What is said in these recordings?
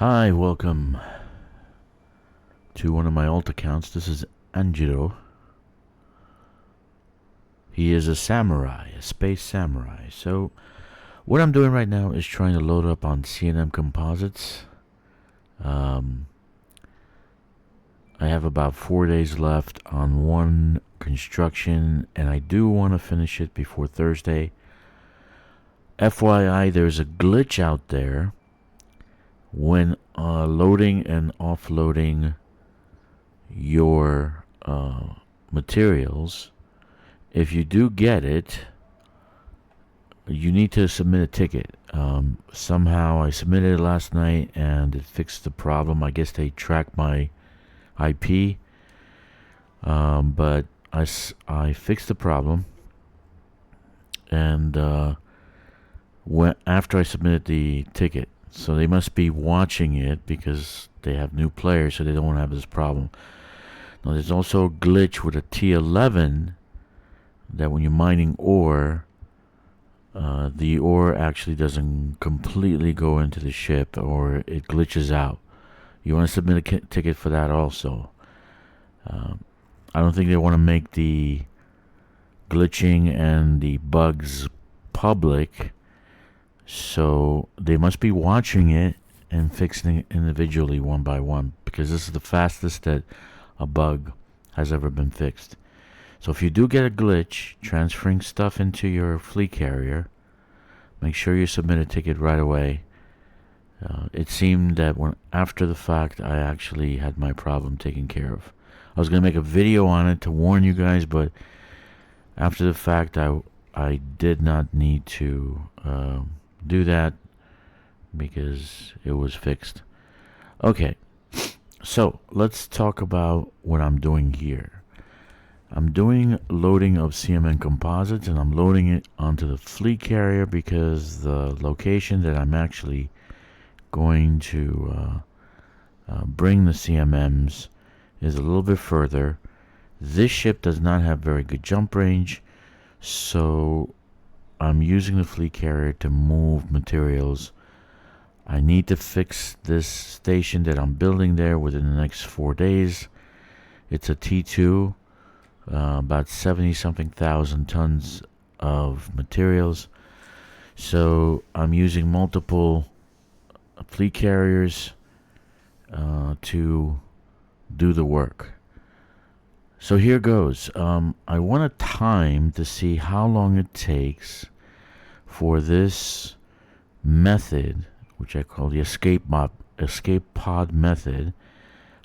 Hi, welcome to one of my alt accounts. This is Anjiro. He is a samurai, a space samurai. So, what I'm doing right now is trying to load up on C&M Composites. I have about 4 days left on one construction, and I do want to finish it before Thursday. FYI, there's a glitch out there when loading and offloading your materials. If you do get it, you need to submit a ticket. Somehow I submitted it last night and it fixed the problem. I guess they tracked my IP, but I fixed the problem, and after I submitted the ticket, so they must be watching it because they have new players, so they don't have this problem. Now there's also a glitch with a T11 that when you're mining ore, the ore actually doesn't completely go into the ship, or it glitches out. You want to submit a ticket for that also. I don't think they want to make the glitching and the bugs public, so they must be watching it and fixing it individually one by one, because this is the fastest that a bug has ever been fixed. So if you do get a glitch transferring stuff into your fleet carrier, make sure you submit a ticket right away. It seemed that after the fact, I actually had my problem taken care of. I was going to make a video on it to warn you guys, but after the fact, I did not need to do that because it was fixed. Okay, so let's talk about what I'm doing here. I'm doing loading of CMN composites, and I'm loading it onto the fleet carrier because the location that I'm actually going to bring the CMMs is a little bit further. This ship does not have very good jump range, so I'm using the fleet carrier to move materials. I need to fix this station that I'm building there within the next 4 days. It's a T2, about 70 something thousand tons of materials. So I'm using multiple fleet carriers to do the work. So here goes. I want a time to see how long it takes for this method, which I call the escape pod method,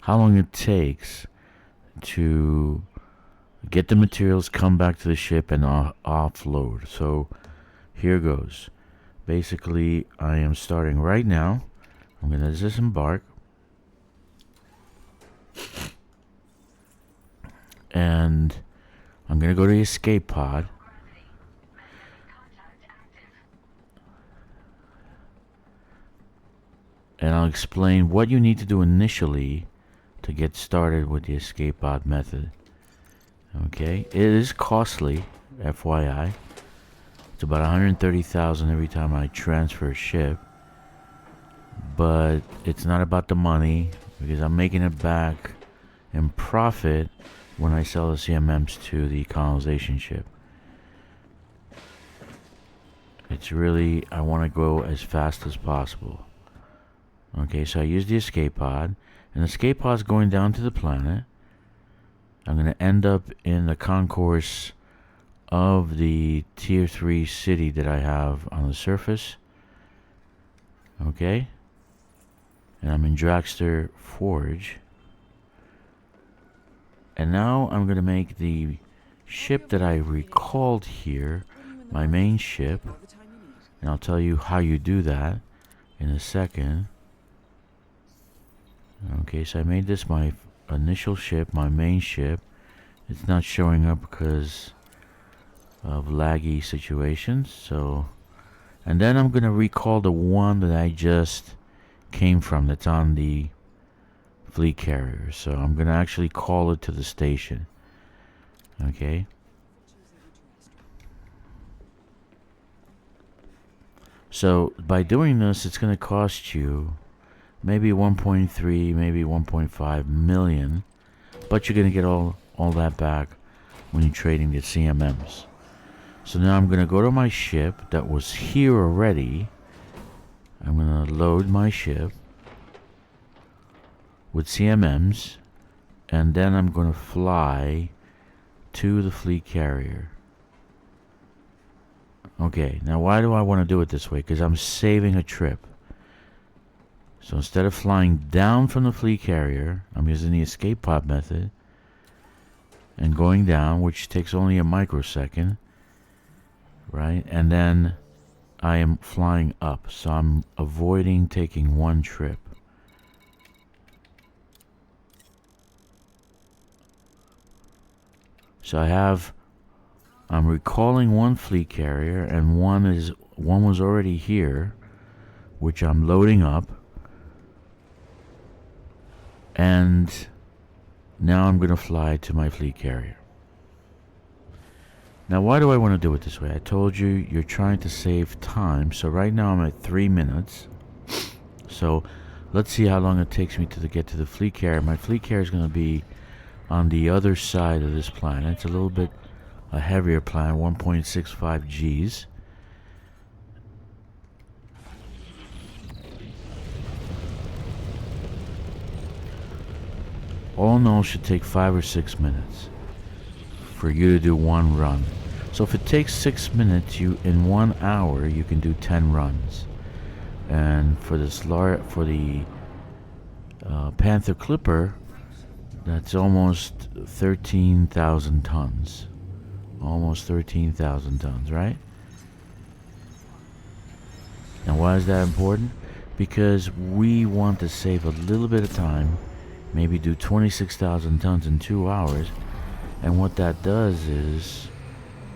how long it takes to get the materials, come back to the ship, and offload. So here goes. Basically, I am starting right now. I'm going to disembark. And I'm going to go to the escape pod. And I'll explain what you need to do initially to get started with the escape pod method. Okay, it is costly, FYI. It's about 130,000 every time I transfer a ship. But it's not about the money, because I'm making it back in profit when I sell the CMMs to the colonization ship. It's really, I want to go as fast as possible. Okay, so I use the escape pod, and the escape pod is going down to the planet. I'm going to end up in the concourse of the tier 3 city that I have on the surface. Okay, and I'm in Dragster Forge. And now I'm going to make the ship that I recalled here my main ship. And I'll tell you how you do that in a second. Okay, so I made this my initial ship, my main ship. It's not showing up because of laggy situations. So, and then I'm going to recall the one that I just came from that's on the fleet carrier. So I'm going to actually call it to the station. Okay. So by doing this, it's going to cost you maybe 1.3, maybe 1.5 million, but you're gonna get all that back when you're trading the CMMs. So now I'm gonna go to my ship that was here already. I'm gonna load my ship with CMMs, and then I'm gonna fly to the fleet carrier. Okay, now why do I want to do it this way? Because I'm saving a trip. So instead of flying down from the fleet carrier, I'm using the escape pod method and going down, which takes only a microsecond, right? And then I am flying up, so I'm avoiding taking one trip. So I'm recalling one fleet carrier, and one was already here, which I'm loading up. And now I'm going to fly to my fleet carrier. Now, why do I want to do it this way? I told you you're trying to save time. So right now I'm at 3 minutes. So let's see how long it takes me to get to the fleet carrier. My fleet carrier is going to be on the other side of this planet. It's a little bit a heavier planet, 1.65 Gs. All in all, should take 5 or 6 minutes for you to do one run. So if it takes 6 minutes, in 1 hour you can do 10 runs. And for the Panther Clipper, that's almost 13,000 tons. Almost 13,000 tons, right? Now why is that important? Because we want to save a little bit of time, maybe do 26,000 tons in 2 hours. And what that does is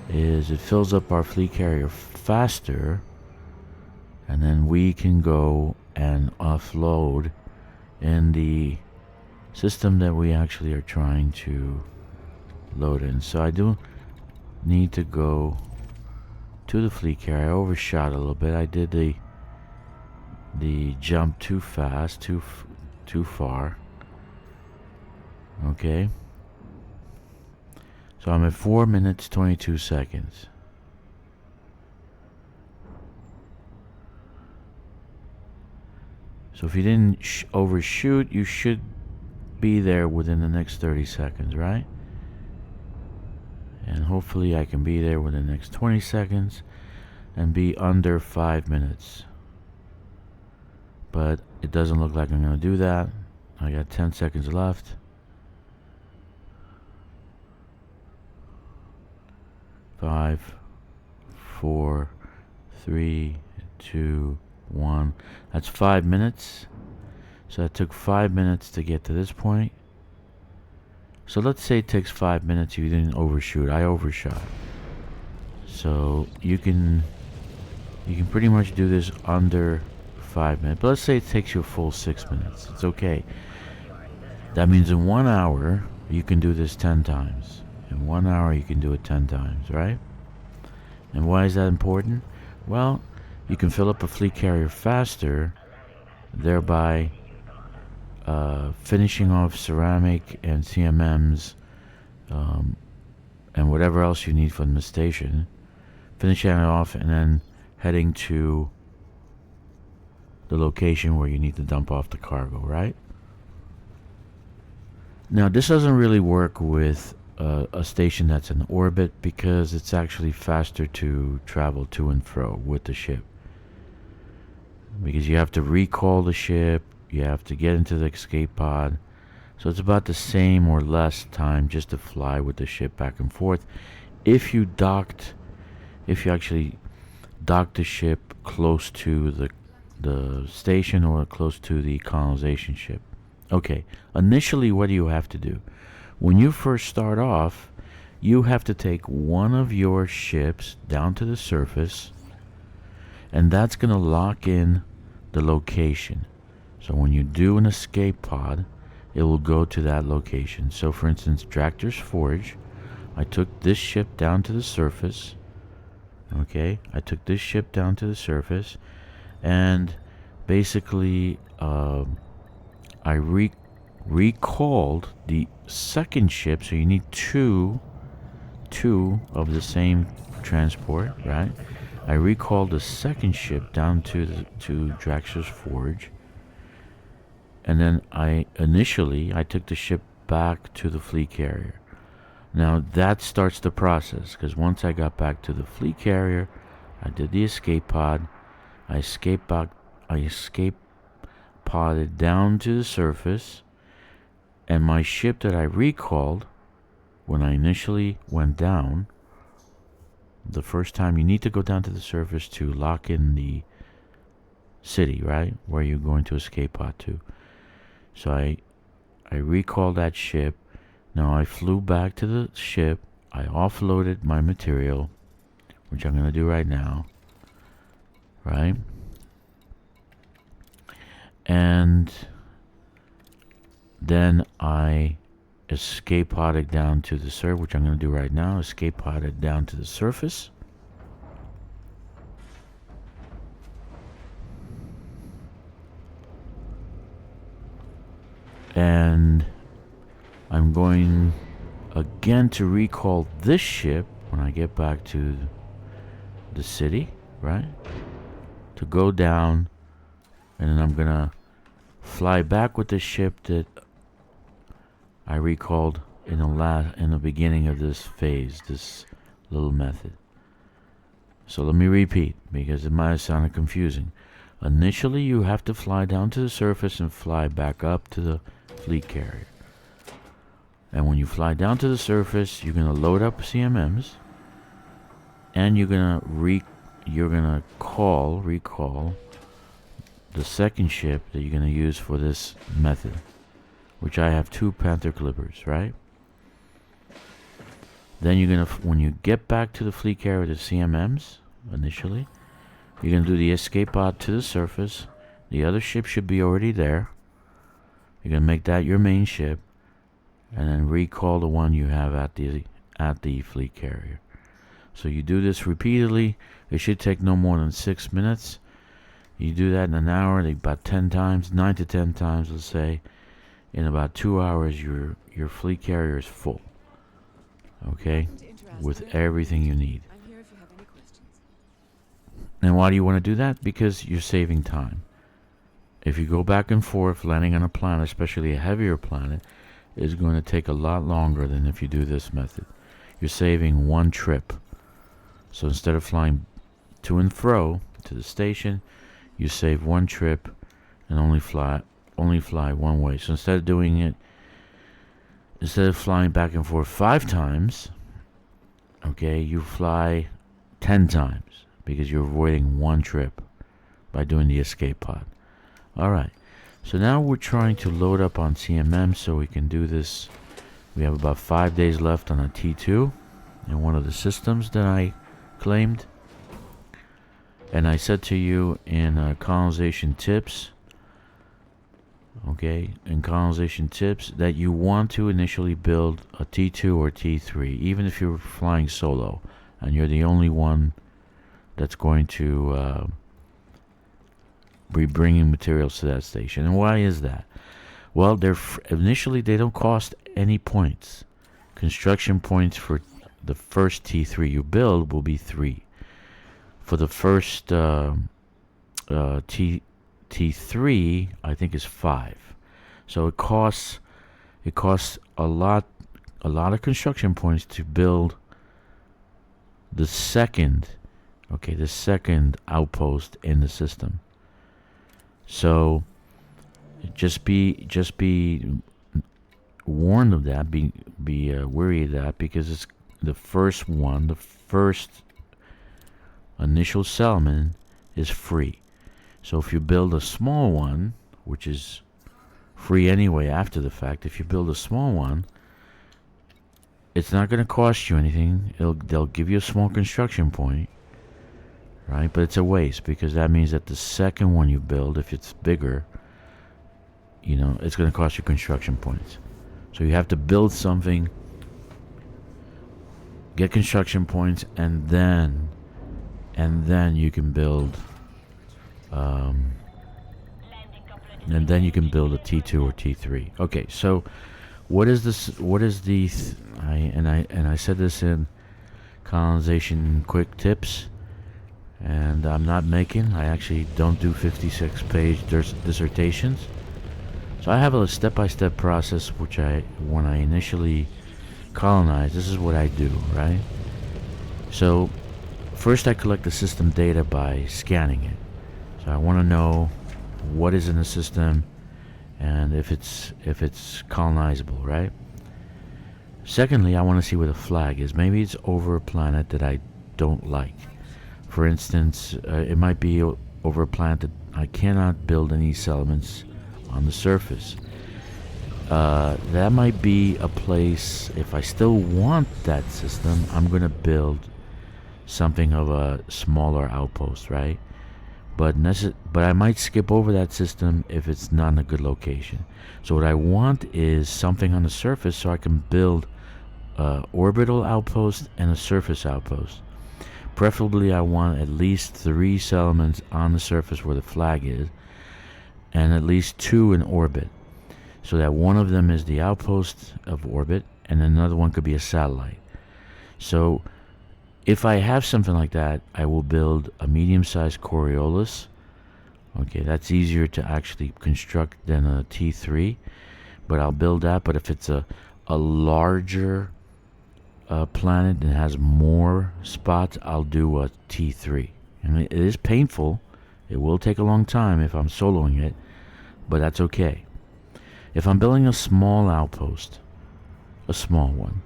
it fills up our fleet carrier faster, and then we can go and offload in the system that we actually are trying to load in. So I do need to go to the fleet carrier. I overshot a little bit. I did the jump too fast, too far. Okay. So I'm at 4 minutes 22 seconds. So if you didn't overshoot, you should be there within the next 30 seconds, right? And hopefully I can be there within the next 20 seconds and be under 5 minutes. But it doesn't look like I'm going to do that. I got 10 seconds left. 5, 4, 3, 2, 1. That's 5 minutes. So that took 5 minutes to get to this point. So let's say it takes 5 minutes. You didn't overshoot. I overshot. So you can pretty much do this under 5 minutes. But let's say it takes you a full 6 minutes. It's okay. That means in 1 hour you can do this 10 times. In 1 hour you can do it 10 times, right? And why is that important? Well, you can fill up a fleet carrier faster, thereby finishing off ceramic and CMMs and whatever else you need from the station, finishing it off and then heading to the location where you need to dump off the cargo, right? Now this doesn't really work with a station that's in orbit, because it's actually faster to travel to and fro with the ship, because you have to recall the ship, you have to get into the escape pod. So it's about the same or less time just to fly with the ship back and forth. If you actually docked the ship close to the station or close to the colonization ship. Okay, initially what do you have to do? When you first start off, you have to take one of your ships down to the surface, and that's going to lock in the location. So when you do an escape pod, it will go to that location. So for instance, Dractor's Forge, I took this ship down to the surface. Okay, I took this ship down to the surface, and basically, I recalled the second ship. So you need two of the same transport, right? I recalled the second ship down to Draxler's Forge, and then I took the ship back to the fleet carrier. Now that starts the process, because once I got back to the fleet carrier, I did the escape pod. I escape podded down to the surface, and my ship that I recalled when I initially went down, the first time you need to go down to the surface to lock in the city, right, where you're going to escape pod to. So I recalled that ship. Now I flew back to the ship. I offloaded my material, which I'm going to do right now, right? And then I escape podded down to the surface, which I'm going to do right now. Escape podded down to the surface. And I'm going again to recall this ship when I get back to the city, right? To go down, and then I'm going to fly back with the ship that I recalled in the beginning of this phase, this little method. So let me repeat, because it might have sounded confusing. Initially, you have to fly down to the surface and fly back up to the fleet carrier. And when you fly down to the surface, you're gonna load up CMMs, and you're gonna recall the second ship that you're gonna use for this method, which I have 2 Panther Clippers, right? Then you're gonna, when you get back to the fleet carrier with the CMMs, initially, you're gonna do the escape pod to the surface. The other ship should be already there. You're gonna make that your main ship, and then recall the one you have at the fleet carrier. So you do this repeatedly. It should take no more than 6 minutes. You do that in an hour, about 10 times, 9 to 10 times, let's say. In about 2 hours, your fleet carrier is full. Okay, with everything you need. And why do you want to do that? Because you're saving time. If you go back and forth landing on a planet, especially a heavier planet, it's going to take a lot longer than if you do this method. You're saving one trip. So instead of flying to and fro to the station, you save one trip and only fly one way. So instead of flying back and forth 5 times, okay, you fly 10 times, because you're avoiding one trip by doing the escape pod. Alright, so now we're trying to load up on CMM so we can do this. We have about 5 days left on a T2 in one of the systems that I claimed. And I said to you in colonization tips, okay, in colonization tips, that you want to initially build a T2 or T3, even if you're flying solo and you're the only one that's going to be bringing materials to that station. And why is that? Well, initially they don't cost any points. Construction points for the first T3 you build will be 3. For the first T3, I think is 5. So it costs a lot of construction points to build the second outpost in the system. So just be warned of that. Be wary of that, because it's the first initial settlement is free. So if you build a small one, which is free anyway after the fact, if you build a small one, it's not going to cost you anything. They'll give you a small construction point, right? But it's a waste, because that means that the second one you build, if it's bigger, it's going to cost you construction points. So you have to build something, get construction points, and then you can build and then you can build a T2 or T3. Okay, so what is this? What is the? I said this in colonization quick tips, and I'm not making. I actually don't do 56-page dissertations. So I have a step-by-step process, which when I initially colonize, this is what I do, right? So first I collect the system data by scanning it. So I want to know what is in the system and if it's colonizable, right? Secondly, I want to see where the flag is. Maybe it's over a planet that I don't like. For instance, it might be over a planet that I cannot build any settlements on the surface. That might be a place, if I still want that system, I'm going to build something of a smaller outpost, right? But I might skip over that system if it's not in a good location. So what I want is something on the surface so I can build an orbital outpost and a surface outpost. Preferably I want at least 3 settlements on the surface where the flag is, and at least 2 in orbit, so that one of them is the outpost of orbit and another one could be a satellite. So if I have something like that, I will build a medium-sized Coriolis. Okay, that's easier to actually construct than a T3, but I'll build that. But if it's a larger planet and has more spots, I'll do a T3. And it is painful. It will take a long time if I'm soloing it, but that's okay. If I'm building a small outpost, a small one,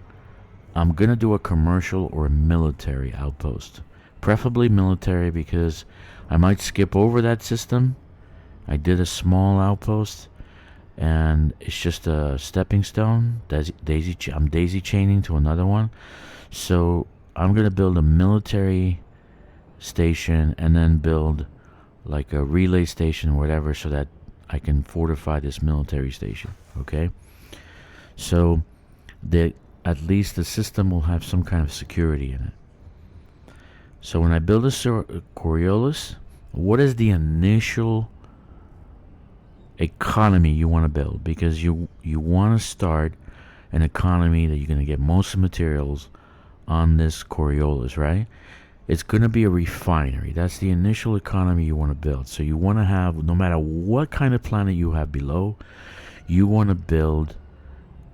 I'm going to do a commercial or a military outpost. Preferably military, because I might skip over that system. I did a small outpost, and it's just a stepping stone. I'm daisy chaining to another one. So I'm going to build a military station and then build like a relay station or whatever, so that I can fortify this military station. Okay, so at least the system will have some kind of security in it. So when I build a Coriolis, what is the initial economy you want to build? Because you want to start an economy that you're going to get most of the materials on this Coriolis, right? It's going to be a refinery. That's the initial economy you want to build. So you want to have, no matter what kind of planet you have below, you want to build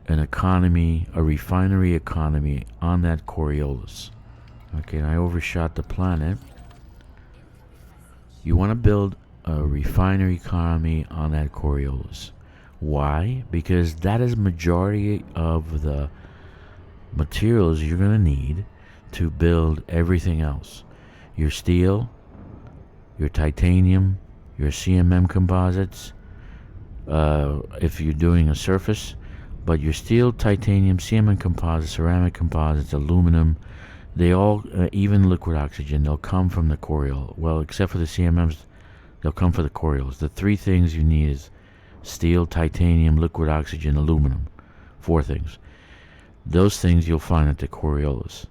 an economy, a refinery economy on that Coriolis. Okay, and I overshot the planet. You want to build a refinery economy on that Coriolis. Why? Because that is majority of the materials you're going to need to build everything else. Your steel, your titanium, your CMM composites, if you're doing a surface, but your steel, titanium, CMM composites, ceramic composites, aluminum, they all, even liquid oxygen, they'll come from the Coriol. Well, except for the CMMs, they'll come for the Coriols. The 3 things you need is steel, titanium, liquid oxygen, aluminum. 4 things. Those things you'll find at the Coriolis.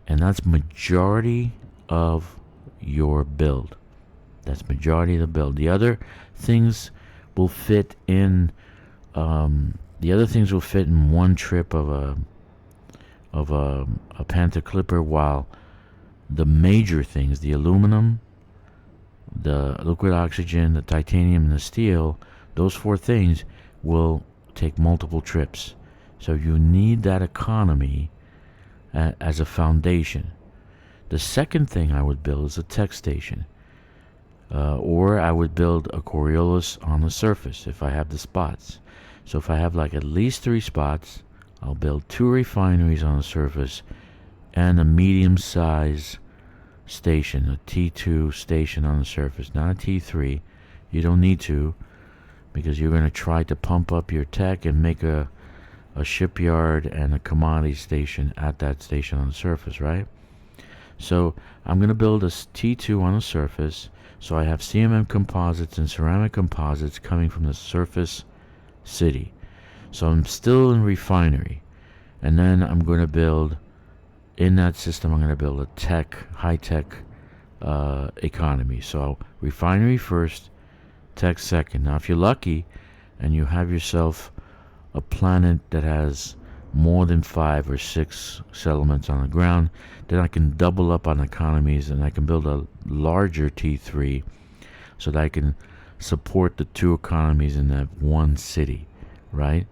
And that's majority of your build. That's majority of the build. The other things will fit in. The other things will fit in one trip of a Panther Clipper, while the major things, the aluminum, the liquid oxygen, the titanium, and the steel, those 4 things will take multiple trips. So you need that economy as a foundation. The second thing I would build is a tech station, or I would build a Coriolis on the surface if I have the spots. So if I have like at least 3 spots, I'll build 2 refineries on the surface and a medium-sized station, a T2 station on the surface, not a T3. You don't need to, because you're going to try to pump up your tech and make a shipyard and a commodity station at that station on the surface, right? So I'm going to build a T2 on the surface, so I have CMM composites and ceramic composites coming from the surface city. So I'm still in refinery, and then I'm going to build, in that system, I'm going to build a high-tech economy. So refinery first, tech second. Now, if you're lucky and you have yourself a planet that has more than 5 or 6 settlements on the ground, then I can double up on economies and I can build a larger T3 so that I can support the 2 economies in that one city, right?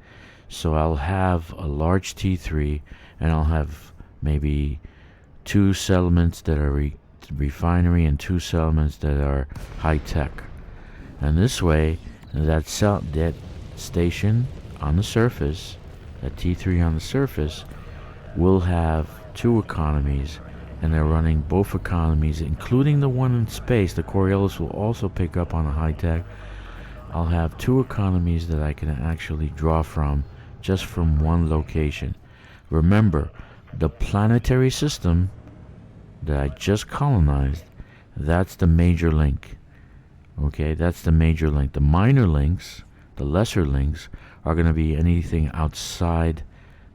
So I'll have a large T3 and I'll have maybe 2 settlements that are refinery and 2 settlements that are high tech. And this way, that station on the surface, that T3 on the surface, will have 2 economies, and they're running both economies, including the one in space. The Coriolis will also pick up on the high tech. I'll have 2 economies that I can actually draw from just from one location. Remember, the planetary system that I just colonized, that's the major link. Okay, that's the major link. The minor links, the lesser links, are going to be anything outside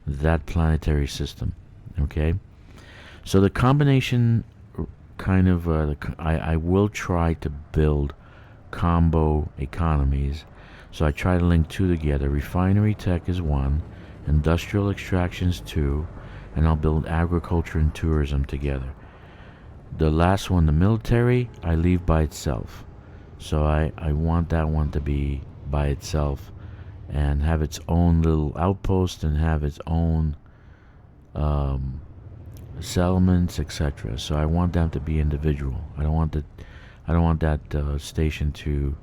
that planetary system. Okay, so the combination kind of, I will try to build combo economies. So I try to link 2 together. Refinery tech is 1, industrial extractions 2, and I'll build agriculture and tourism together. The last one, the military, I leave by itself. So I want that one to be by itself and have its own little outpost and have its own settlements, etc. So I want them to be individual. I don't want that station to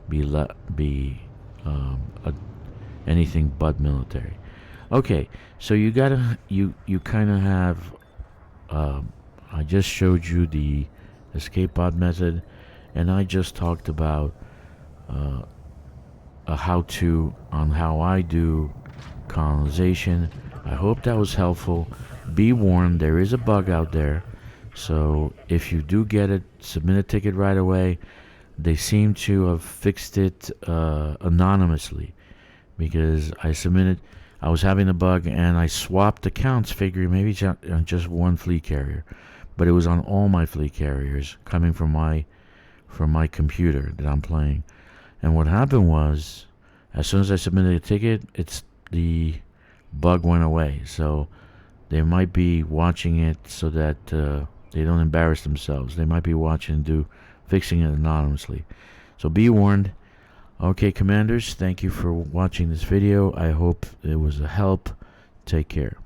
be anything but military. Okay, so you kind of have. I just showed you the escape pod method, and I just talked about a how-to on how I do colonization. I hope that was helpful. Be warned, there is a bug out there, so if you do get it, submit a ticket right away. They seem to have fixed it anonymously, because I was having a bug and I swapped accounts, figuring maybe it's on just one fleet carrier, but it was on all my fleet carriers coming from my computer that I'm playing. And what happened was, as soon as I submitted a ticket, the bug went away. So they might be watching it so that they don't embarrass themselves. They might be fixing it anonymously. So be warned. Okay, commanders, thank you for watching this video. I hope it was a help. Take care.